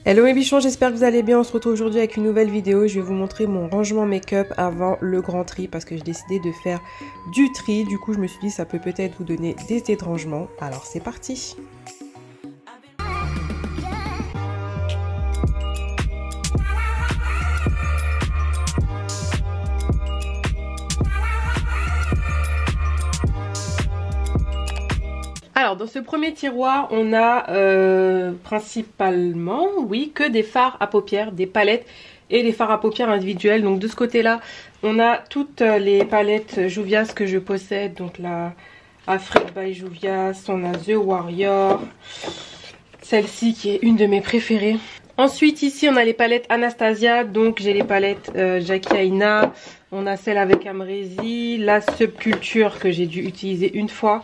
Hello mes bichons, j'espère que vous allez bien. On se retrouve aujourd'hui avec une nouvelle vidéo. Je vais vous montrer mon rangement make-up avant le grand tri parce que j'ai décidé de faire du tri. Du coup, je me suis dit ça peut peut-être vous donner des idées de rangement. Alors c'est parti. Alors dans ce premier tiroir on a principalement, oui, que des fards à paupières, des palettes et des fards à paupières individuels. Donc de ce côté là on a toutes les palettes Juvia's que je possède. Donc la Afrique by Juvia's, on a The Warrior, celle-ci qui est une de mes préférées. Ensuite ici on a les palettes Anastasia, donc j'ai les palettes Jackie Aina, on a celle avec Amrézy, la Subculture que j'ai dû utiliser une fois.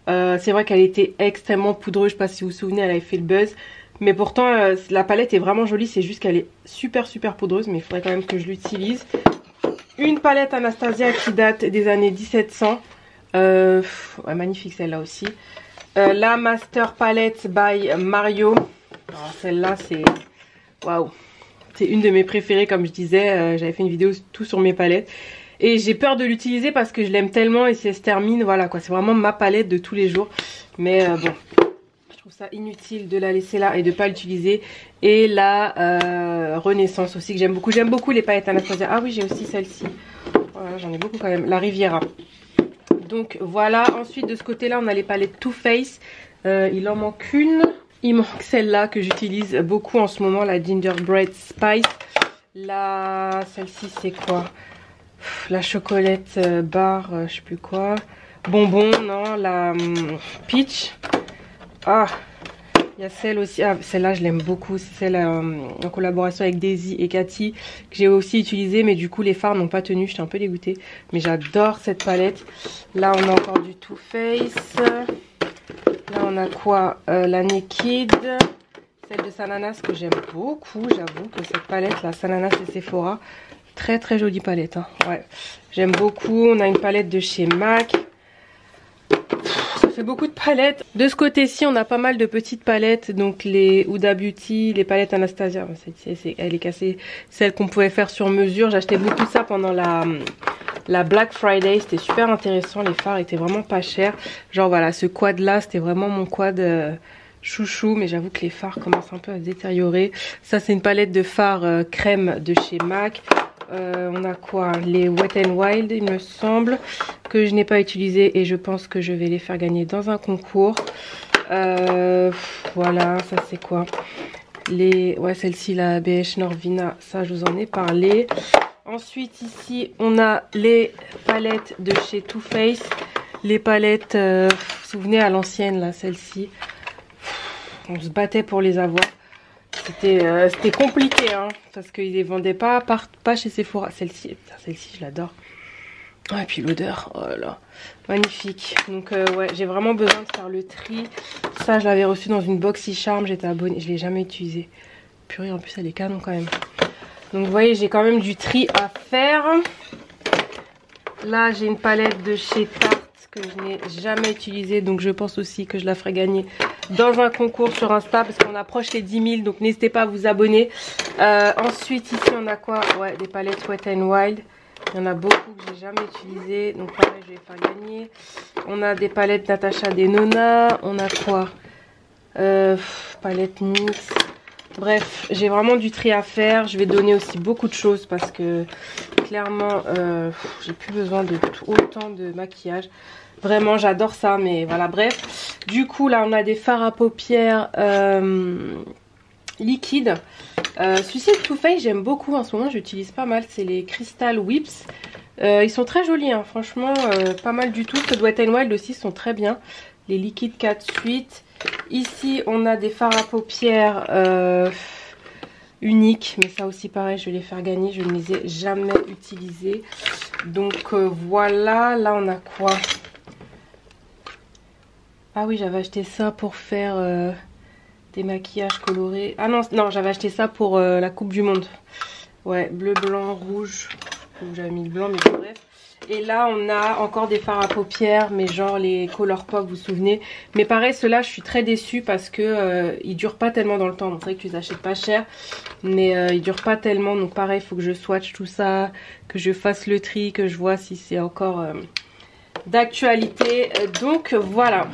C'est vrai qu'elle était extrêmement poudreuse, je sais pas si vous vous souvenez, elle avait fait le buzz. Mais pourtant la palette est vraiment jolie, c'est juste qu'elle est super poudreuse, mais il faudrait quand même que je l'utilise. Une palette Anastasia qui date des années 1700. Ouais, magnifique celle-là aussi. La Master Palette by Mario. Celle-là c'est... Waouh! C'est une de mes préférées comme je disais, j'avais fait une vidéo tout sur mes palettes. Et j'ai peur de l'utiliser parce que je l'aime tellement et si elle se termine, voilà quoi, c'est vraiment ma palette de tous les jours. Mais bon, je trouve ça inutile de la laisser là et de pas l'utiliser. Et la Renaissance aussi que j'aime beaucoup. J'aime beaucoup les palettes Anastasia. Ah oui, j'ai aussi celle-ci. Voilà, j'en ai beaucoup quand même. La Riviera. Donc voilà, ensuite de ce côté-là, on a les palettes Too Faced. Il en manque une. Il manque celle-là que j'utilise beaucoup en ce moment, la Gingerbread Spice. Celle-ci c'est quoi? La chocolate bar, je sais plus quoi. Bonbon, non, la peach. Ah, il y a celle aussi. Ah, celle-là, je l'aime beaucoup. C'est celle en collaboration avec Daisy et Cathy que j'ai aussi utilisée. Mais du coup, les fards n'ont pas tenu. J'étais un peu dégoûtée. Mais j'adore cette palette. Là, on a encore du Too Faced. Là, on a quoi? La Naked. Celle de Sananas que j'aime beaucoup. J'avoue que cette palette, la Sananas et Sephora. Très jolie palette, hein. Ouais, j'aime beaucoup. On a une palette de chez MAC. Ça fait beaucoup de palettes. De ce côté-ci, on a pas mal de petites palettes. Donc les Huda Beauty, les palettes Anastasia. Elle est cassée. Celle qu'on pouvait faire sur mesure. J'achetais beaucoup ça pendant la Black Friday. C'était super intéressant. Les fards étaient vraiment pas chers. Genre voilà, ce quad là, c'était vraiment mon quad chouchou. Mais j'avoue que les fards commencent un peu à se détériorer. Ça, c'est une palette de fards crème de chez MAC. On a quoi? Les Wet n Wild, il me semble, que je n'ai pas utilisé et je pense que je vais les faire gagner dans un concours. Voilà, ça c'est quoi? Ouais, celle-ci, la BH Norvina, ça je vous en ai parlé. Ensuite ici, on a les palettes de chez Too Faced. Les palettes, vous vous souvenez à l'ancienne, là, celle-ci. On se battait pour les avoir. C'était compliqué, hein, parce qu'ils les vendaient pas chez Sephora. Celle-ci, je l'adore. Ah, et puis l'odeur, oh là là, magnifique. Donc ouais, j'ai vraiment besoin de faire le tri. Ça, je l'avais reçu dans une BoxyCharm, j'étais abonnée, je l'ai jamais utilisé. Purée, en plus elle est canon quand même. Donc vous voyez, j'ai quand même du tri à faire. Là, j'ai une palette de chez Tarte que je n'ai jamais utilisée, donc je pense aussi que je la ferai gagner dans un concours sur Insta parce qu'on approche les 10 000, donc n'hésitez pas à vous abonner. Ensuite ici on a quoi? Ouais, des palettes Wet n Wild. Il y en a beaucoup que j'ai jamais utilisées, donc pareil je vais faire gagner. On a des palettes Natasha Denona. On a quoi? Palette NYX. Bref, j'ai vraiment du tri à faire. Je vais donner aussi beaucoup de choses parce que clairement j'ai plus besoin de autant de maquillage. Vraiment j'adore ça, mais voilà, bref. Du coup là on a des fards à paupières liquides. Celui-ci de Too Faced j'aime beaucoup en ce moment, j'utilise pas mal. C'est les Crystal Whips. Ils sont très jolis, hein, franchement pas mal du tout. Ceux de Wet n Wild aussi sont très bien. Les liquides 4 suites. Ici on a des fards à paupières uniques, mais ça aussi pareil je vais les faire gagner, je ne les ai jamais utilisés. Donc voilà, là on a quoi? Ah oui, j'avais acheté ça pour faire des maquillages colorés. Ah non, j'avais acheté ça pour la Coupe du Monde. Ouais, bleu, blanc, rouge. Donc j'avais mis le blanc, mais bon, bref. Et là on a encore des fards à paupières, mais genre les Colourpop, vous vous souvenez. Mais pareil, ceux-là je suis très déçue parce que ils durent pas tellement dans le temps. Donc c'est vrai que tu les achètes pas cher, mais ils durent pas tellement. Donc pareil, il faut que je swatch tout ça, que je fasse le tri, que je vois si c'est encore d'actualité. Donc voilà.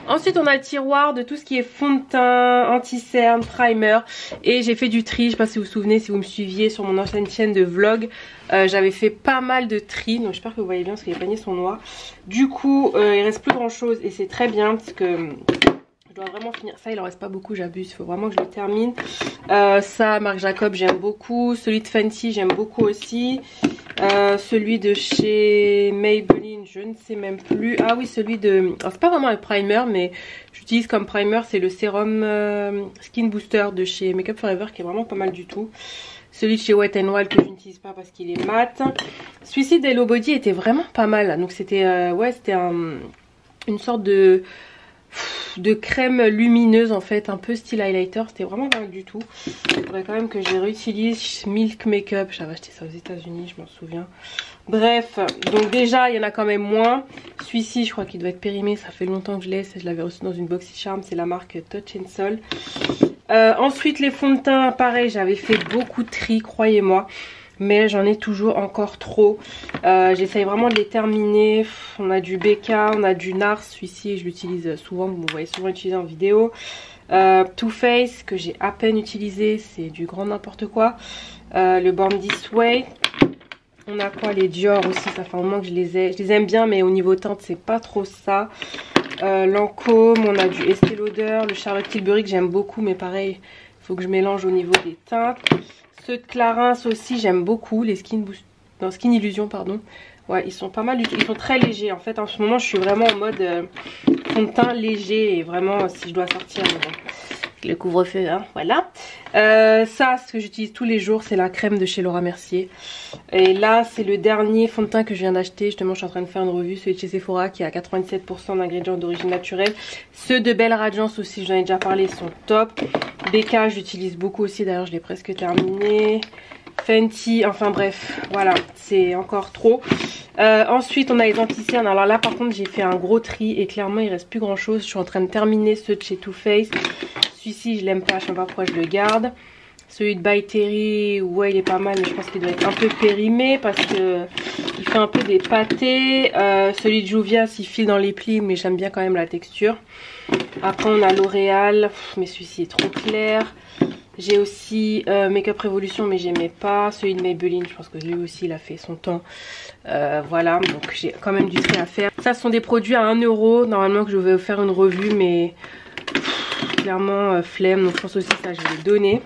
Ensuite on a le tiroir de tout ce qui est fond de teint, anti-cerne, primer. Et j'ai fait du tri, je sais pas si vous vous souvenez, si vous me suiviez sur mon ancienne chaîne de vlog. J'avais fait pas mal de tri, donc j'espère que vous voyez bien parce que les paniers sont noirs. Du coup il reste plus grand chose et c'est très bien parce que je dois vraiment finir ça. Il en reste pas beaucoup, j'abuse, il faut vraiment que je le termine. Ça, Marc Jacob, j'aime beaucoup. Celui de Fenty, j'aime beaucoup aussi. Celui de chez Maybelline, je ne sais même plus. Ah oui, celui de... c'est pas vraiment un primer, mais j'utilise comme primer, c'est le sérum Skin Booster de chez Makeup Forever qui est vraiment pas mal du tout. Celui de chez Wet n Wild que je n'utilise pas parce qu'il est mat. Celui-ci d'Hello Body était vraiment pas mal. Donc c'était ouais, c'était une sorte de crème lumineuse en fait, un peu style highlighter. C'était vraiment pas mal du tout. Il faudrait quand même que je les réutilise. Milk Makeup, j'avais acheté ça aux États-Unis, je m'en souviens. Bref, donc déjà il y en a quand même moins. Celui-ci je crois qu'il doit être périmé, ça fait longtemps que je l'ai. Je l'avais reçu dans une BoxyCharm, c'est la marque Touch and Soul. Ensuite les fonds de teint, pareil, j'avais fait beaucoup de tri, croyez-moi, mais j'en ai toujours encore trop. J'essaye vraiment de les terminer. On a du BK, on a du NARS, celui-ci je l'utilise souvent, vous me voyez souvent utiliser en vidéo. Too Faced que j'ai à peine utilisé, c'est du grand n'importe quoi. Le Born This Way. On a quoi, les Dior aussi, ça fait un moment que je les aime bien, mais au niveau teinte c'est pas trop ça. Lancôme, on a du Estée Lauder, le Charlotte Tilbury que j'aime beaucoup, mais pareil, il faut que je mélange au niveau des teintes. Ceux de Clarins aussi, j'aime beaucoup, les Skin Illusion, pardon. Ouais, ils sont pas mal, ils sont très légers. En fait, en ce moment, je suis vraiment en mode fond de teint léger, et vraiment, si je dois sortir, bon, le couvre-feu, hein, voilà. Ça, ce que j'utilise tous les jours, c'est la crème de chez Laura Mercier. Et là, c'est le dernier fond de teint que je viens d'acheter. Justement, je suis en train de faire une revue, celui de chez Sephora, qui a 97% d'ingrédients d'origine naturelle. Ceux de Belle Radiance aussi, j'en ai déjà parlé, sont top. BK, j'utilise beaucoup aussi, d'ailleurs, je l'ai presque terminé. Fenty, enfin bref, voilà, c'est encore trop. Ensuite, on a les anti-cernes. Alors là, par contre, j'ai fait un gros tri et clairement, il reste plus grand chose. Je suis en train de terminer ceux de chez Too Faced. Celui-ci, je l'aime pas, je sais pas pourquoi je le garde. Celui de By Terry, ouais, il est pas mal, mais je pense qu'il doit être un peu périmé parce que il fait un peu des pâtés. Celui de Juvia's, il file dans les plis, mais j'aime bien quand même la texture. Après, on a L'Oréal, mais celui-ci est trop clair. J'ai aussi Makeup Revolution, mais j'aimais pas. Celui de Maybelline, je pense que lui aussi, il a fait son temps. Voilà, donc j'ai quand même du tri à faire. Ça, ce sont des produits à 1 €. Normalement, que je vais faire une revue, mais clairement, flemme. Donc, je pense aussi ça, je vais les donner.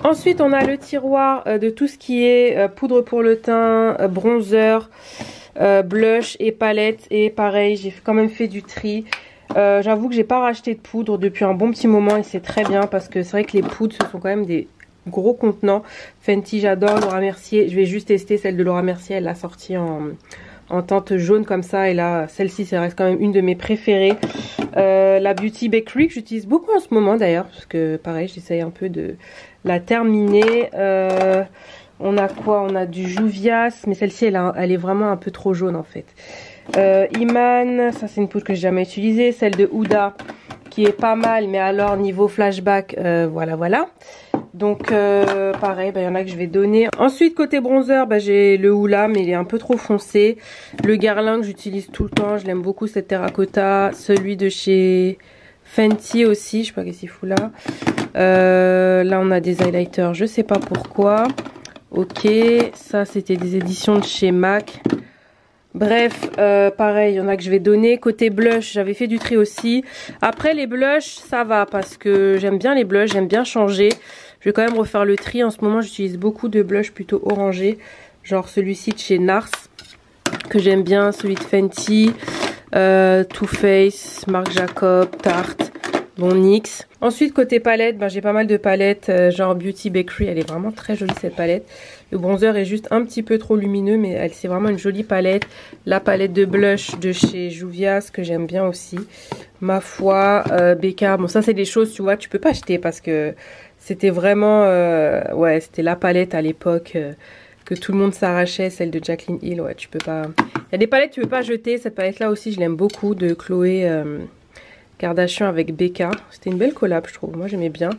Ensuite, on a le tiroir de tout ce qui est poudre pour le teint, bronzer, blush et palette. Et pareil, j'ai quand même fait du tri. J'avoue que j'ai pas racheté de poudre depuis un bon petit moment et c'est très bien parce que c'est vrai que les poudres ce sont quand même des gros contenants. Fenty j'adore, Laura Mercier, je vais juste tester celle de Laura Mercier, elle l'a sortie en teinte jaune comme ça et là celle-ci ça reste quand même une de mes préférées. La Beauty Bakery que j'utilise beaucoup en ce moment d'ailleurs parce que pareil j'essaye un peu de la terminer. On a quoi? On a du Juvia's, mais celle-ci elle est vraiment un peu trop jaune en fait. Iman, ça c'est une poudre que j'ai jamais utilisée. Celle de Huda qui est pas mal, mais alors niveau flashback, voilà. Donc pareil, il y en a que je vais donner. Ensuite côté bronzer, j'ai le Hoola, mais il est un peu trop foncé. Le Guerlain que j'utilise tout le temps, je l'aime beaucoup cette terracotta. Celui de chez Fenty aussi, je sais pas qu'est-ce qu'il fout là. Là on a des highlighters, je sais pas pourquoi. Ok, ça c'était des éditions de chez MAC. Bref, pareil, il y en a que je vais donner. Côté blush, j'avais fait du tri aussi. Après, les blushs, ça va parce que j'aime bien les blushs, j'aime bien changer. Je vais quand même refaire le tri. En ce moment, j'utilise beaucoup de blushs plutôt orangés. Genre celui-ci de chez NARS, que j'aime bien. Celui de Fenty, Too Faced, Marc Jacob, Tarte, bon NYX. Ensuite, côté palette, j'ai pas mal de palettes. Genre Beauty Bakery, elle est vraiment très jolie cette palette. Le bronzer est juste un petit peu trop lumineux, mais c'est vraiment une jolie palette. La palette de blush de chez Juvia's que j'aime bien aussi. Ma foi, BK, bon ça c'est des choses, tu vois, tu peux pas acheter parce que c'était vraiment, ouais, c'était la palette à l'époque que tout le monde s'arrachait, celle de Jaclyn Hill. Ouais, tu peux pas... Il y a des palettes que tu peux pas jeter. Cette palette là aussi, je l'aime beaucoup, de Khloé Kardashian avec Becca. C'était une belle collab, je trouve. Moi, j'aimais bien.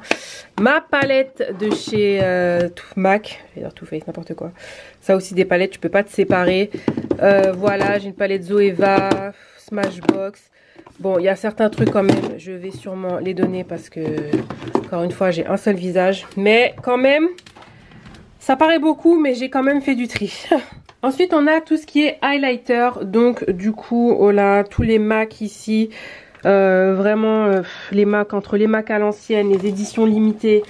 Ma palette de chez MAC, je vais dire Too Faced, n'importe quoi. Ça aussi, des palettes, tu peux pas te séparer. Voilà, j'ai une palette Zoeva, Smashbox. Bon, il y a certains trucs quand même, je vais sûrement les donner parce que, encore une fois, j'ai un seul visage. Mais quand même, ça paraît beaucoup, mais j'ai quand même fait du tri. Ensuite, on a tout ce qui est highlighter. Donc, du coup, voilà, tous les MAC ici. Vraiment, les MAC, entre les MAC à l'ancienne, les éditions limitées.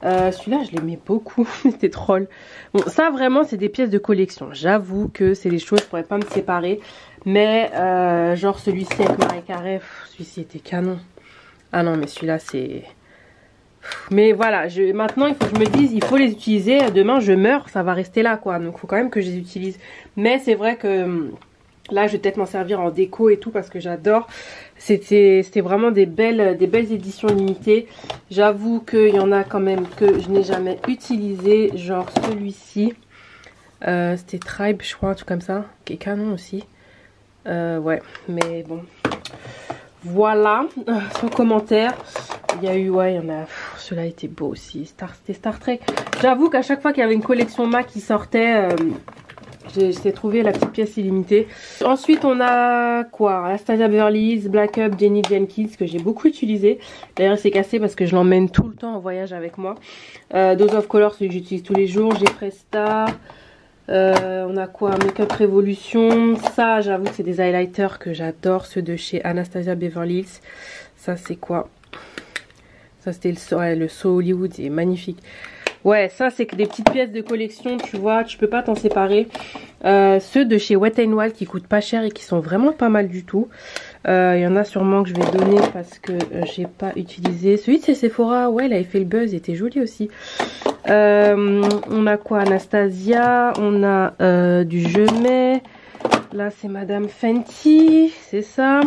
Celui-là, je l'aimais beaucoup. C'était troll. Bon, ça, vraiment, c'est des pièces de collection. J'avoue que c'est des choses, je pourrais pas me séparer. Mais genre celui-ci avec Marie Carré, celui-ci était canon. Ah non, mais celui-là c'est... Mais voilà, maintenant il faut que je me dise, il faut les utiliser. Demain je meurs, ça va rester là quoi. Donc il faut quand même que je les utilise. Mais c'est vrai que là je vais peut-être m'en servir en déco et tout parce que j'adore. C'était vraiment des belles éditions limitées. J'avoue qu'il y en a quand même que je n'ai jamais utilisé. Genre celui-ci. C'était Tribe je crois, un truc comme ça. Qui est canon aussi. Ouais, mais bon. Voilà, sans commentaire. Il y a eu, ouais, il y en a. Celui-là était beau aussi. C'était Star Trek. J'avoue qu'à chaque fois qu'il y avait une collection MAC qui sortait, j'ai trouvé la petite pièce illimitée. Ensuite, on a quoi? Anastasia Beverly Hills, Black Up, Jenny Jenkins, que j'ai beaucoup utilisé. D'ailleurs, c'est cassé parce que je l'emmène tout le temps en voyage avec moi. Dose of Color, celui que j'utilise tous les jours. J'ai Presta. On a quoi? Makeup Revolution. Ça, j'avoue que c'est des highlighters que j'adore, ceux de chez Anastasia Beverly Hills. Ça, c'est quoi? Ça, c'était le So Hollywood, c'est magnifique. Ouais, ça, c'est que des petites pièces de collection, tu vois, tu peux pas t'en séparer. Ceux de chez Wet n Wild qui coûtent pas cher et qui sont vraiment pas mal du tout. Il y en a sûrement que je vais donner parce que j'ai pas utilisé. Celui de chez Sephora, ouais, il avait fait le buzz, il était joli aussi. On a quoi? Anastasia, on a du Jemet. Là c'est Madame Fenty, c'est ça.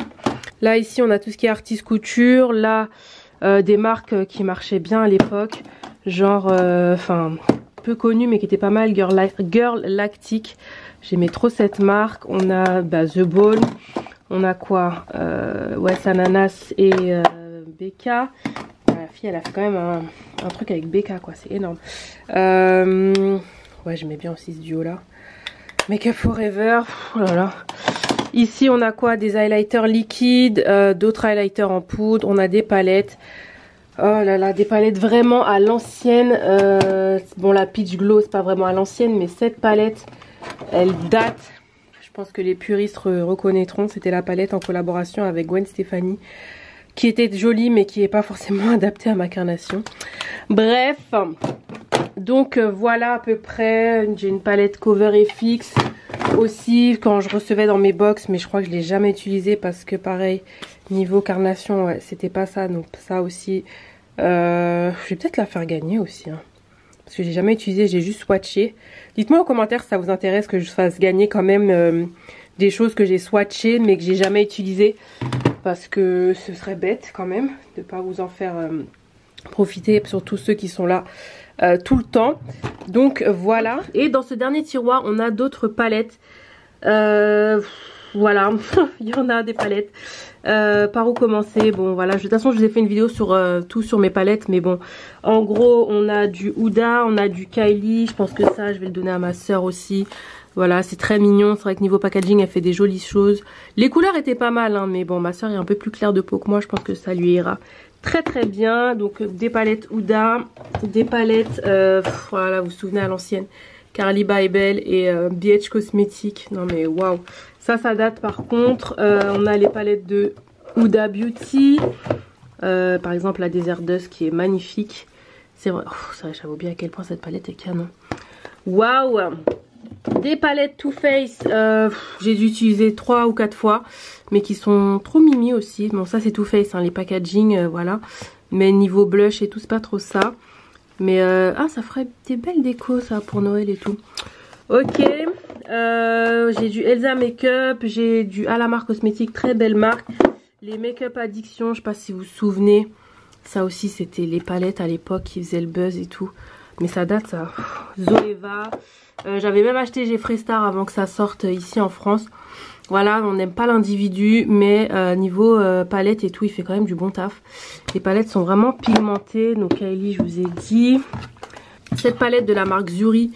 Là ici on a tout ce qui est artiste couture. Là des marques qui marchaient bien à l'époque. Genre, enfin, peu connues mais qui étaient pas mal. Girl Lactic. J'aimais trop cette marque. On a The Ball. On a quoi? West Ananas et Becca. La fille elle a fait quand même un truc avec Becca quoi, c'est énorme. Ouais, j'aimais bien aussi ce duo là. Make Up Forever, oh là là. Ici on a quoi? Des highlighters liquides, d'autres highlighters en poudre, on a des palettes. Oh là là, des palettes vraiment à l'ancienne. Bon, la Peach Glow c'est pas vraiment à l'ancienne, mais cette palette elle date. Je pense que les puristes reconnaîtront. C'était la palette en collaboration avec Gwen Stefani, qui était jolie mais qui n'est pas forcément adaptée à ma carnation. Bref, donc voilà à peu près. J'ai une palette Cover FX aussi quand je recevais dans mes box, mais je crois que je l'ai jamais utilisée parce que pareil, niveau carnation, ouais, c'était pas ça. Donc ça aussi, je vais peut-être la faire gagner aussi. Hein, parce que j'ai jamais utilisé, j'ai juste swatché. Dites-moi en commentaire si ça vous intéresse que je fasse gagner quand même des choses que j'ai swatchées mais que j'ai jamais utilisées. Parce que ce serait bête quand même de ne pas vous en faire profiter, surtout ceux qui sont là tout le temps. Donc voilà. Et dans ce dernier tiroir, on a d'autres palettes. Voilà, il y en a des palettes. Par où commencer? Bon voilà, de toute façon je vous ai fait une vidéo sur tout sur mes palettes. Mais bon, en gros on a du Huda, on a du Kylie. Je pense que ça je vais le donner à ma soeur aussi. Voilà, c'est très mignon. C'est vrai que niveau packaging, elle fait des jolies choses. Les couleurs étaient pas mal, hein, mais bon, ma soeur est un peu plus claire de peau que moi. Je pense que ça lui ira très très bien. Donc, des palettes Huda, des palettes, voilà, vous vous souvenez à l'ancienne, Carly Bybel et BH Cosmetics. Non mais waouh, ça date par contre. On a les palettes de Huda Beauty. Par exemple, la Desert Dust qui est magnifique. C'est vrai, j'avoue bien à quel point cette palette est canon. Waouh! Des palettes Too Faced, j'ai dû utiliser 3 ou 4 fois, mais qui sont trop mimi aussi. Bon, ça c'est Too Faced, hein, les packaging, voilà. Mais niveau blush et tout, c'est pas trop ça. Mais, ah, ça ferait des belles décos, ça, pour Noël et tout. Ok, j'ai du Elsa Makeup, j'ai du Alamar Cosmetics, très belle marque. Les Make-up Addiction, je sais pas si vous vous souvenez. Ça aussi, c'était les palettes à l'époque qui faisaient le buzz et tout. Mais ça date ça. Zoeva. J'avais même acheté Jeffree Star avant que ça sorte ici en France. Voilà, on n'aime pas l'individu, mais niveau palette et tout, il fait quand même du bon taf. Les palettes sont vraiment pigmentées. Donc Kylie, je vous ai dit. Cette palette de la marque Zuri,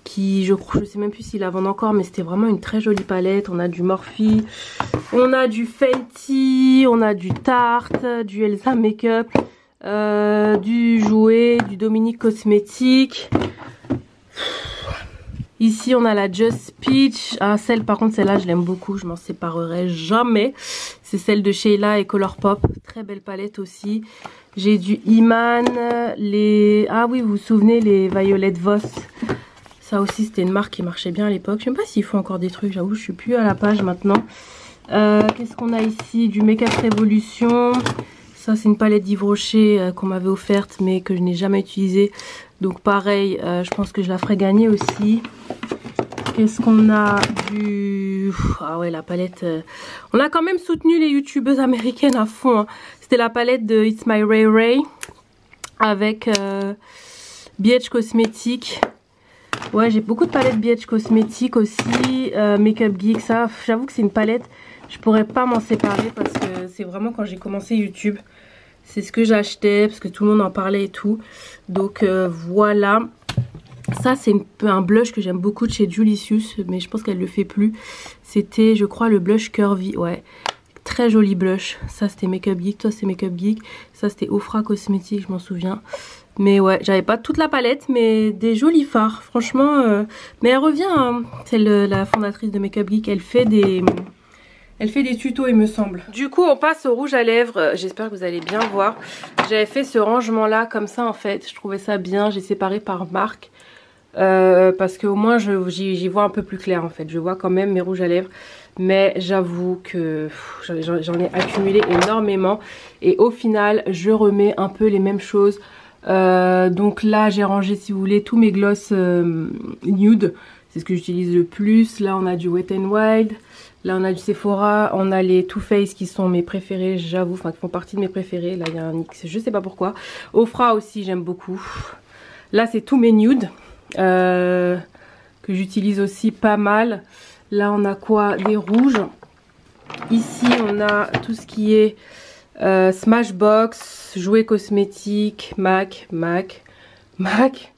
qui je sais même plus s'ils la vendent encore, mais c'était vraiment une très jolie palette. On a du Morphe, on a du Fenty, on a du Tarte, du Elsa Makeup, du Jouet, du Dominique Cosmétique. Ici on a la Just Peach. Ah, celle par contre, celle-là je l'aime beaucoup, je m'en séparerai jamais. C'est celle de Sheila et Colourpop. Très belle palette aussi. J'ai du Iman, ah oui, vous vous souvenez, les Violet Voss. Ça aussi c'était une marque qui marchait bien à l'époque. Je sais même pas s'ils font encore des trucs, j'avoue je suis plus à la page maintenant. Qu'est-ce qu'on a ici? Du Make Up Revolution. Ça c'est une palette d'Yves Rocher qu'on m'avait offerte mais que je n'ai jamais utilisée. Donc pareil, je pense que je la ferai gagner aussi. Qu'est-ce qu'on a? Ah ouais, la palette. On a quand même soutenu les youtubeuses américaines à fond. Hein. C'était la palette de It's My Ray Ray avec BH Cosmétiques. Ouais, j'ai beaucoup de palettes BH Cosmétiques aussi. Makeup Geek, ça, j'avoue que c'est une palette. Je pourrais pas m'en séparer parce que c'est vraiment quand j'ai commencé YouTube. C'est ce que j'achetais parce que tout le monde en parlait et tout. Donc voilà. Ça c'est un blush que j'aime beaucoup de chez Julicius, mais je pense qu'elle le fait plus. C'était je crois le blush Curvy, ouais. Très joli blush. Ça c'était Makeup Geek, toi c'est Makeup Geek. Ça c'était Ofra Cosmétique, je m'en souviens. Mais ouais, j'avais pas toute la palette, mais des jolis fards. Franchement, mais elle revient, hein. C'est la fondatrice de Makeup Geek, elle fait des tutos il me semble. Du coup on passe au rouge à lèvres. J'espère que vous allez bien voir. J'avais fait ce rangement là comme ça en fait. Je trouvais ça bien. J'ai séparé par marque. Parce qu'au moins j'y vois un peu plus clair en fait. Je vois quand même mes rouges à lèvres. Mais j'avoue que j'en ai accumulé énormément. Et au final je remets un peu les mêmes choses. Donc là j'ai rangé si vous voulez tous mes gloss nude. C'est ce que j'utilise le plus. Là on a du Wet n Wild. Là on a du Sephora, on a les Too Faced qui sont mes préférés, j'avoue, enfin qui font partie de mes préférés. Là il y a un X, je sais pas pourquoi. Ofra aussi j'aime beaucoup. Là c'est tous mes nudes que j'utilise aussi pas mal. Là on a quoi? Des rouges. Ici on a tout ce qui est Smashbox, jouets cosmétiques, MAC. Black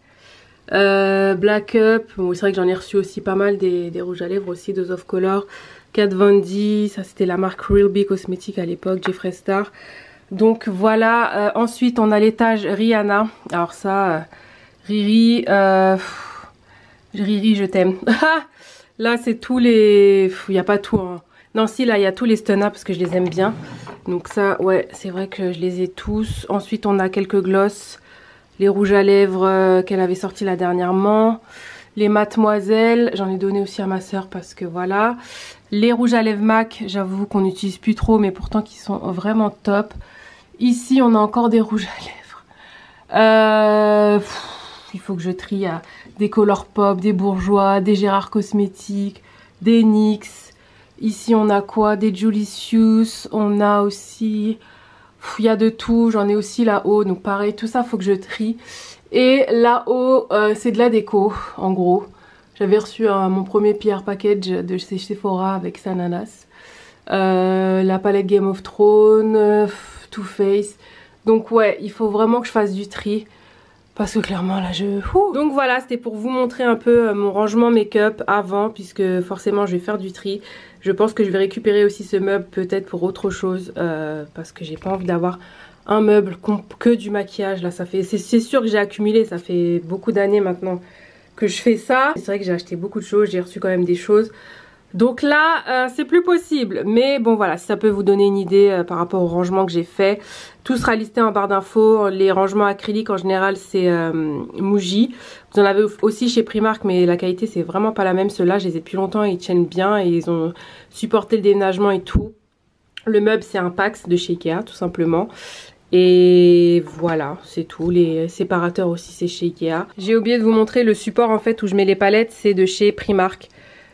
Up, bon, c'est vrai que j'en ai reçu aussi pas mal des rouges à lèvres aussi, Dose of Color. Kat Von D, ça c'était la marque Real Be Cosmétique à l'époque, Jeffree Star. Donc voilà, ensuite on a l'étage Rihanna. Alors ça, Riri, Riri je t'aime. Là c'est tous les... Il n'y a pas tout. Hein. Non si, là il y a tous les Stunna parce que je les aime bien. Donc ça, ouais, c'est vrai que je les ai tous. Ensuite on a quelques gloss. Les rouges à lèvres qu'elle avait sorti là dernièrement. Les Mademoiselle, j'en ai donné aussi à ma soeur parce que voilà. Les rouges à lèvres MAC, j'avoue qu'on n'utilise plus trop mais pourtant qui sont vraiment top. Ici on a encore des rouges à lèvres. Il faut que je trie des Colourpop, des Bourjois, des Gérard Cosmétiques, des NYX. Ici on a quoi? Des Julicius, on a aussi... Il y a de tout, j'en ai aussi là-haut, donc pareil, tout ça faut que je trie. Et là-haut, c'est de la déco, en gros. J'avais reçu mon premier PR package de chez Sephora avec Sananas. La palette Game of Thrones, Too Faced. Donc ouais, il faut vraiment que je fasse du tri. Parce que clairement là Donc voilà, c'était pour vous montrer un peu mon rangement make-up avant. Puisque forcément je vais faire du tri. Je pense que je vais récupérer aussi ce meuble peut-être pour autre chose. Parce que j'ai pas envie d'avoir un meuble que du maquillage. Là ça fait, c'est sûr que j'ai accumulé, ça fait beaucoup d'années maintenant que je fais ça. C'est vrai que j'ai acheté beaucoup de choses, j'ai reçu quand même des choses. Donc là c'est plus possible. Mais bon voilà, si ça peut vous donner une idée par rapport au rangement que j'ai fait. Tout sera listé en barre d'infos. Les rangements acryliques en général c'est Muji. Vous en avez aussi chez Primark mais la qualité c'est vraiment pas la même. Ceux-là je les ai depuis longtemps et ils tiennent bien et ils ont supporté le déménagement et tout. Le meuble c'est un Pax de chez Ikea tout simplement. Et voilà, c'est tout. Les séparateurs aussi c'est chez Ikea. J'ai oublié de vous montrer le support en fait où je mets les palettes, c'est de chez Primark.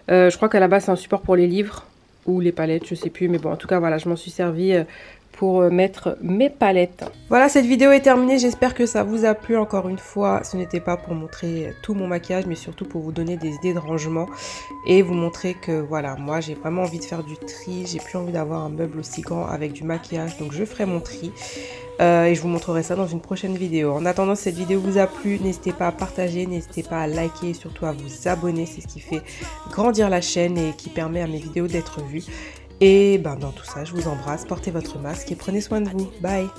Je crois qu'à la base c'est un support pour les livres ou les palettes, je sais plus, mais bon en tout cas voilà, je m'en suis servi pour mettre mes palettes. Voilà, cette vidéo est terminée, j'espère que ça vous a plu. Encore une fois, ce n'était pas pour montrer tout mon maquillage, mais surtout pour vous donner des idées de rangement et vous montrer que voilà, moi j'ai vraiment envie de faire du tri, j'ai plus envie d'avoir un meuble aussi grand avec du maquillage, donc je ferai mon tri. Et je vous montrerai ça dans une prochaine vidéo. En attendant, si cette vidéo vous a plu, n'hésitez pas à partager, n'hésitez pas à liker et surtout à vous abonner. C'est ce qui fait grandir la chaîne et qui permet à mes vidéos d'être vues. Et ben dans tout ça, je vous embrasse, portez votre masque et prenez soin de vous. Bye!